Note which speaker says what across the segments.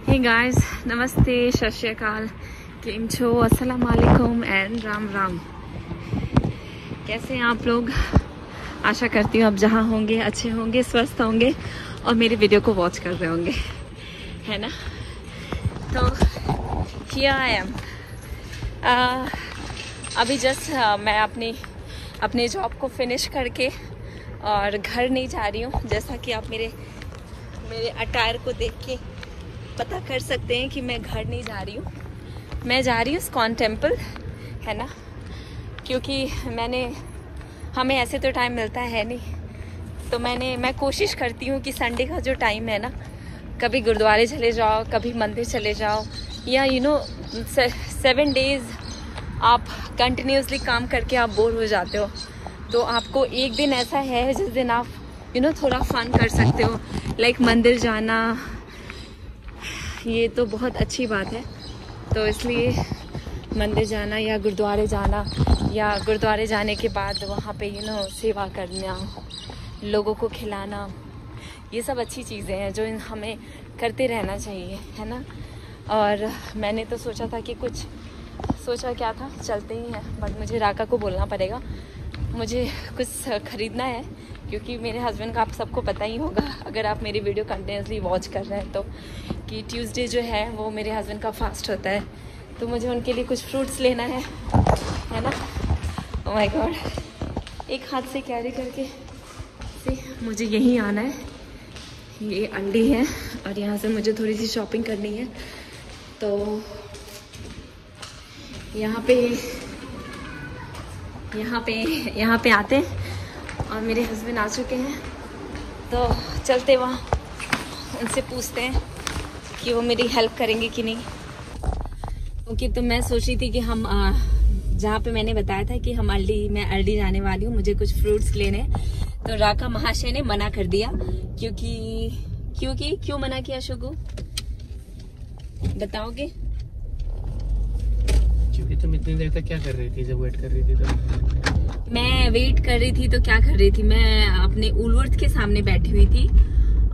Speaker 1: Hey guys, नमस्ते, सत श्री अकाल, केम छो, अस्सलाम वालेकुम एंड राम राम। कैसे हैं आप लोग? आशा करती हूँ आप जहाँ होंगे अच्छे होंगे, स्वस्थ होंगे और मेरे वीडियो को वॉच कर रहे होंगे, है ना। तो हियर आई एम। अभी जस्ट मैं अपनी जॉब को फिनिश करके और घर नहीं जा रही हूँ। जैसा कि आप मेरे अटायर को देख के पता कर सकते हैं कि मैं घर नहीं जा रही हूँ। मैं जा रही हूँ इस्कॉन टेम्पल, है ना, क्योंकि हमें ऐसे तो टाइम मिलता है नहीं। तो मैं कोशिश करती हूँ कि संडे का जो टाइम है ना, कभी गुरुद्वारे चले जाओ, कभी मंदिर चले जाओ, या 7 डेज़ आप कंटिन्यूसली काम करके आप बोर हो जाते हो, तो आपको एक दिन ऐसा है जिस दिन आप थोड़ा फन कर सकते हो, लाइक मंदिर जाना। ये तो बहुत अच्छी बात है। तो इसलिए मंदिर जाना या गुरुद्वारे जाने के बाद वहाँ पे सेवा करना, लोगों को खिलाना, ये सब अच्छी चीज़ें हैं जो हमें करते रहना चाहिए, है ना। और मैंने तो सोचा क्या था, चलते ही हैं, बट मुझे राका को बोलना पड़ेगा, मुझे कुछ खरीदना है, क्योंकि मेरे हस्बैंड का आप सबको पता ही होगा, अगर आप मेरी वीडियो कंटिन्यूसली वॉच कर रहे हैं तो, कि ट्यूसडे जो है वो मेरे हस्बैंड का फास्ट होता है। तो मुझे उनके लिए कुछ फ्रूट्स लेना है ना। ओह माय गॉड, एक हाथ से कैरी करके मुझे यहीं आना है। ये अंडी है और यहाँ से मुझे थोड़ी सी शॉपिंग करनी है। तो यहाँ पे आते हैं और मेरे हस्बैंड आ चुके हैं, तो चलते वहाँ उनसे पूछते हैं कि वो मेरी हेल्प करेंगे कि नहीं। क्योंकि तो मैं सोच रही थी कि हम जहाँ पे मैंने बताया था कि मैं अर्ली जाने वाली हूँ, मुझे कुछ फ्रूट्स लेने, तो राका महाशय ने मना कर दिया। क्यों मना किया शुगु, बताओगे?
Speaker 2: क्योंकि तुम इतनी देर तक क्या कर रही थी जब वेट कर रही थी? तो
Speaker 1: मैं वेट कर रही थी तो क्या कर रही थी, मैं अपने उलवर्थ के सामने बैठी हुई थी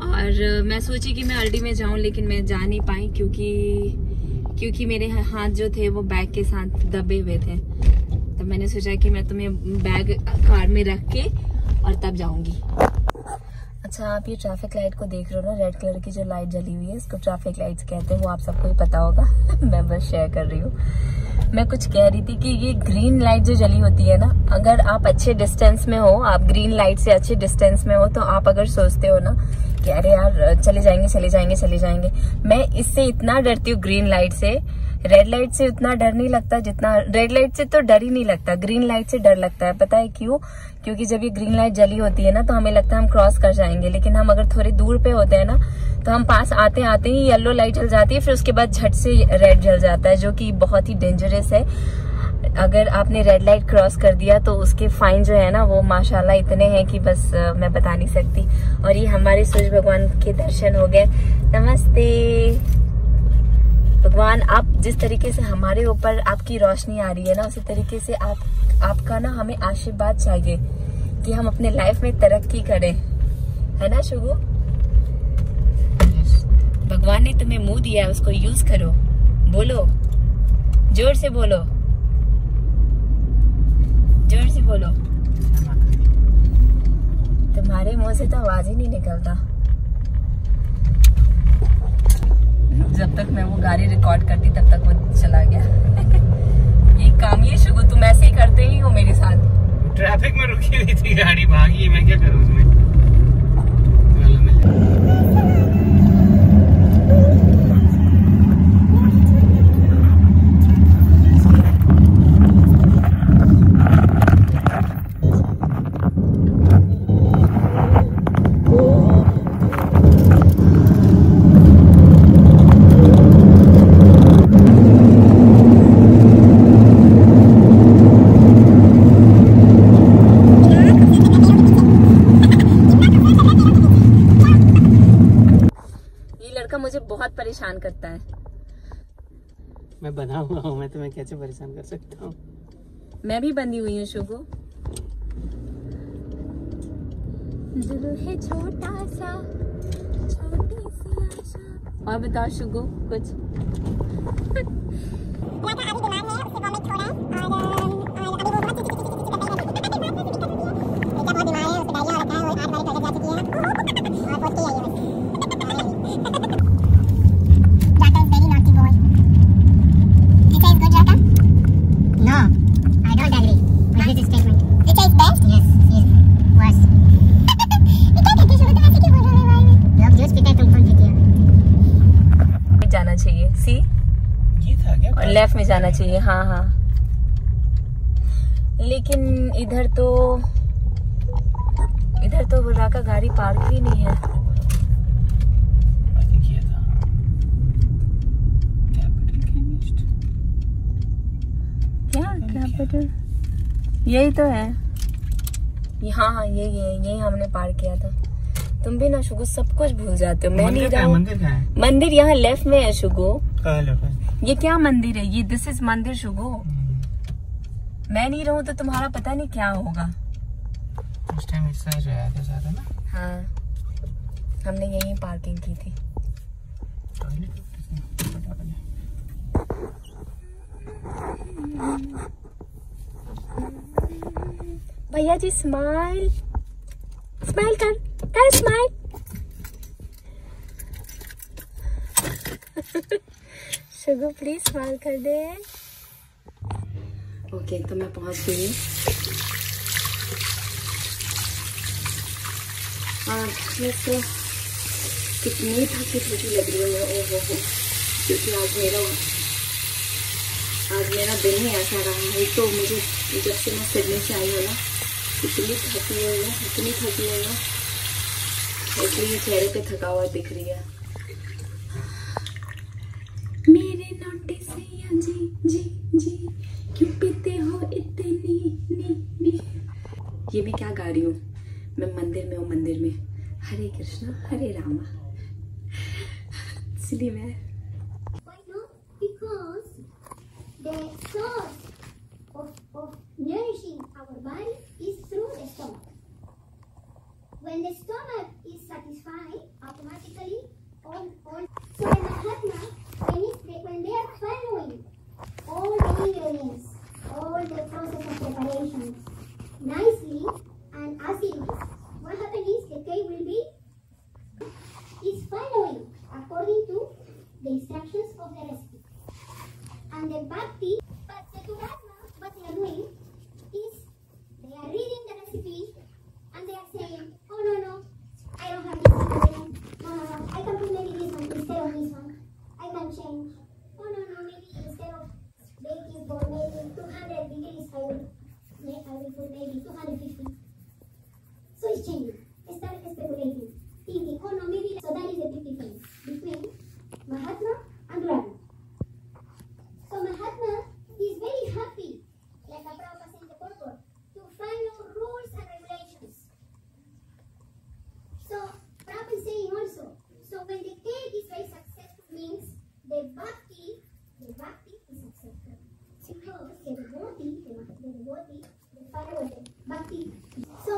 Speaker 1: और मैं सोची कि मैं अर्ली में जाऊं, लेकिन मैं जा नहीं पाई क्योंकि मेरे हाथ जो थे वो बैग के साथ दबे हुए थे। तो मैंने सोचा कि मैं तुम्हें बैग कार में रख के और तब जाऊंगी। अच्छा, आप ये ट्रैफिक लाइट को देख रहे हो ना, रेड कलर की जो लाइट जली हुई है, इसको ट्रैफिक लाइट्स कहते हैं, वो आप सबको ही पता होगा। मैं बस शेयर कर रही हूँ। मैं कुछ कह रही थी कि ये ग्रीन लाइट जो जली होती है ना, अगर आप अच्छे डिस्टेंस में हो, आप ग्रीन लाइट से अच्छे डिस्टेंस में हो, तो आप अगर सोचते हो ना कि अरे यार चले जाएंगे, मैं इससे इतना डरती हूँ ग्रीन लाइट से। रेड लाइट से उतना डर नहीं लगता जितना, रेड लाइट से तो डर ही नहीं लगता, ग्रीन लाइट से डर लगता है। पता है क्यों? क्योंकि जब ये ग्रीन लाइट जली होती है ना, तो हमें लगता है हम क्रॉस कर जाएंगे, लेकिन हम अगर थोड़ी दूर पे होते हैं ना, तो हम पास आते ही येलो लाइट जल जाती है, फिर उसके बाद झट से रेड जल जाता है, जो कि बहुत ही डेंजरस है। अगर आपने रेड लाइट क्रॉस कर दिया तो उसके फाइन जो है ना, वो माशाल्लाह इतने हैं कि बस मैं बता नहीं सकती। और ये हमारे सूरज भगवान के दर्शन हो गए। नमस्ते भगवान, आप जिस तरीके से हमारे ऊपर आपकी रोशनी आ रही है ना, उसी तरीके से आपका ना हमें आशीर्वाद चाहिए कि हम अपने लाइफ में तरक्की करें, है ना शुगु? भगवान ने तुम्हें मुंह दिया है, उसको यूज करो। बोलो, जोर से बोलो, जोर से बोलो। तुम्हारे मुंह से तो आवाज ही नहीं निकलता। जब तक मैं वो गाड़ी रिकॉर्ड करती तब तक वो चला गया। ये काम ही शुगु, तुम ऐसे ही करते ही हो मेरे साथ।
Speaker 2: ट्रैफिक में रुकी हुई थी गाड़ी, भागी, मैं क्या करूँ उसमें।
Speaker 1: मुझे बहुत परेशान करता है।
Speaker 2: मैं बना हुआ हूँ, मैं तुम्हें कैसे परेशान कर सकता हूँ?
Speaker 1: मैं भी बंधी हुई हूँ शुगु। दिल है छोटा सा, छोटी सी आशा, और बताओ शुगु कुछ। जाना चाहिए सी,
Speaker 2: ये था क्या?
Speaker 1: और लेफ्ट में जाना चाहिए। हाँ हाँ, लेकिन इधर तो बुर्रा का गाड़ी पार्क ही नहीं है।
Speaker 2: I think ये था कैपिटल केमिस्ट।
Speaker 1: क्या कैपिटल? यही तो है। हाँ हाँ यही है, यही हमने पार्क किया था। तुम भी ना शुगु सब कुछ भूल जाते हो। मैं नहीं
Speaker 2: मंदिर कहाँ है?
Speaker 1: मंदिर यहाँ लेफ्ट में है शुगु।
Speaker 2: कहाँ?
Speaker 1: ये क्या मंदिर है? ये दिस इज मंदिर शुगु। मैं नहीं रहूं तो तुम्हारा पता नहीं क्या होगा।
Speaker 2: उस टाइम इसका जो आया था ज्यादा ना।
Speaker 1: हाँ, हमने यहीं पार्किंग की थी। भैया जी स्माइल, स्माइल कर स्माइल। शुगु प्लीज स्माइल कर दे। ओके तो मैं पहुंच गई। तो कितनी थकी लग रही है मैं। ओहो, क्योंकि आज मेरा दिन ही ऐसा रहा है। तो मुझे जब से मैं सिडनी से आई हूँ ना, इतनी थकी हुई है, इसलिए चेहरे पे थकावट दिख रही है। मेरे नोटे सैया जी जी जी क्यों पीते हो इतनी नी। ये भी क्या गा रही हूँ मैं? मंदिर में हूँ, मंदिर में हरे कृष्णा हरे रामा, इसलिए मैं।
Speaker 3: Why not? Because the source of nourishing our body is through the stomach. When the stomach is satisfied, automatically all. So the Mahatma, when they are following all the ingredients, all the process of preparations nicely and as it is, what happens is the cake will be is following according to the instructions of the recipe. And the bhakti, but the Duratma, what they are doing is they are reading the recipe and they are saying, oh no, I don't have this ingredient. No, I can put maybe this one instead of this one. I can change. Oh no, maybe instead of baking for maybe 200 degrees, I will put maybe 250. So it's changing. Start speculating, thinking, oh no, maybe. So that is the big difference between Mahatma and Duratma. So Mahatma is very happy, like a Prabhupada said in the purport, to follow rules and regulations. So Prabhupada is saying also, so when the cake is very successful means the bhakti is successful. Because the devotee, the follower, the bhakti. So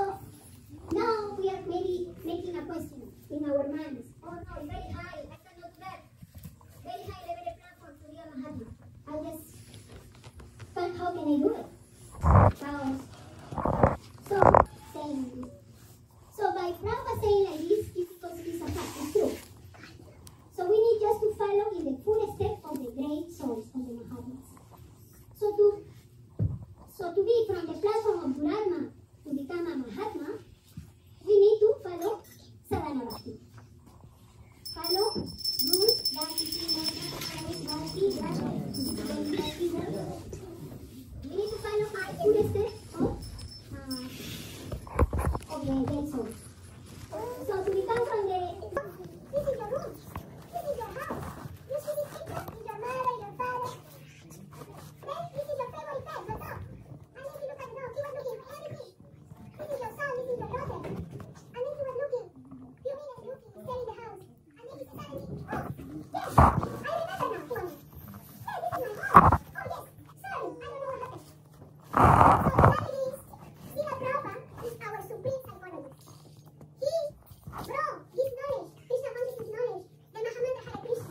Speaker 3: now we are maybe making a question in our minds. Oh no, it's very high, I cannot do that. Very high level platform to be a Mahatma. But how can I do it? So by Prabhupada saying like this, it's because it is a fact, it's true. So we need just to follow in the full step of the great souls of the Mahatmas. So to be from the platform of Duratma to become a Mahatma, we need to follow Sadhana Bhakti. Follow rules, we need to follow our full step of the great souls. So to become from the... This is your room. This is your house. You see the children, your mother, your father. Then this is your favorite pet, your dog. And if you look at the dog, he was looking for everything. This is your son, this is your daughter. And then he was looking, few minutes looking, staying in the house. And then he said suddenly, oh, yes, I remember now, Tony. Hey, this is my house. Oh yes, sorry, I don't know what happened. So the fact is, Srila Prabhupada is our supreme psychologist. He brought this knowledge, Krishna consciousness knowledge, the Mahamandra Hare Krishna.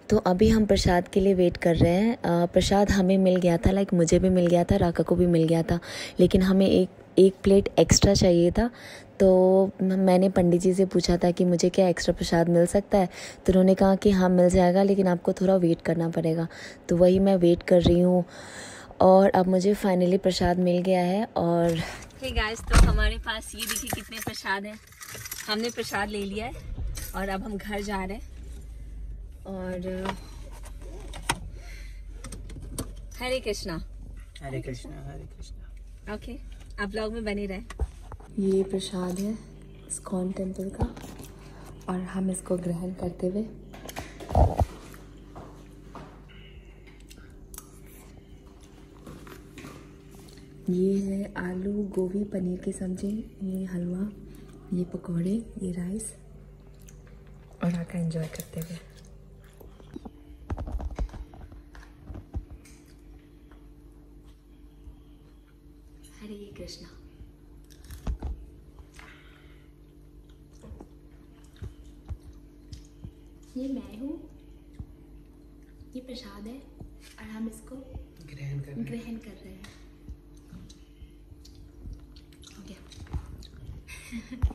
Speaker 4: तो अभी हम प्रसाद के लिए wait कर रहे हैं। प्रसाद हमें मिल गया था, लाइक मुझे भी मिल गया था, राका को भी मिल गया था, लेकिन हमें एक प्लेट एक्स्ट्रा चाहिए था। तो मैंने पंडित जी से पूछा था कि मुझे क्या एक्स्ट्रा प्रसाद मिल सकता है, तो उन्होंने कहा कि हाँ मिल जाएगा, लेकिन आपको थोड़ा वेट करना पड़ेगा। तो वही मैं वेट कर रही हूँ और अब मुझे फाइनली प्रसाद मिल गया है। और
Speaker 1: हे गाइस, तो हमारे पास ये देखिए कितने प्रसाद हैं। हमने प्रसाद ले लिया है और अब हम घर जा रहे हैं। और हरे कृष्णा।
Speaker 2: हरे कृष्णा हरे कृष्णा।
Speaker 1: ओके, आप ब्लॉग में बने रहे।
Speaker 4: ये प्रसाद है इस्कॉन टेम्पल का और हम इसको ग्रहण करते हुए ये है आलू गोभी पनीर की सब्जी, ये हलवा, ये पकौड़े, ये राइस और आका एंजॉय करते हुए। हरे कृष्णा। ये मैं हूँ, ये प्रसाद है और हम इसको ग्रहण कर रहे हैं। हो गया।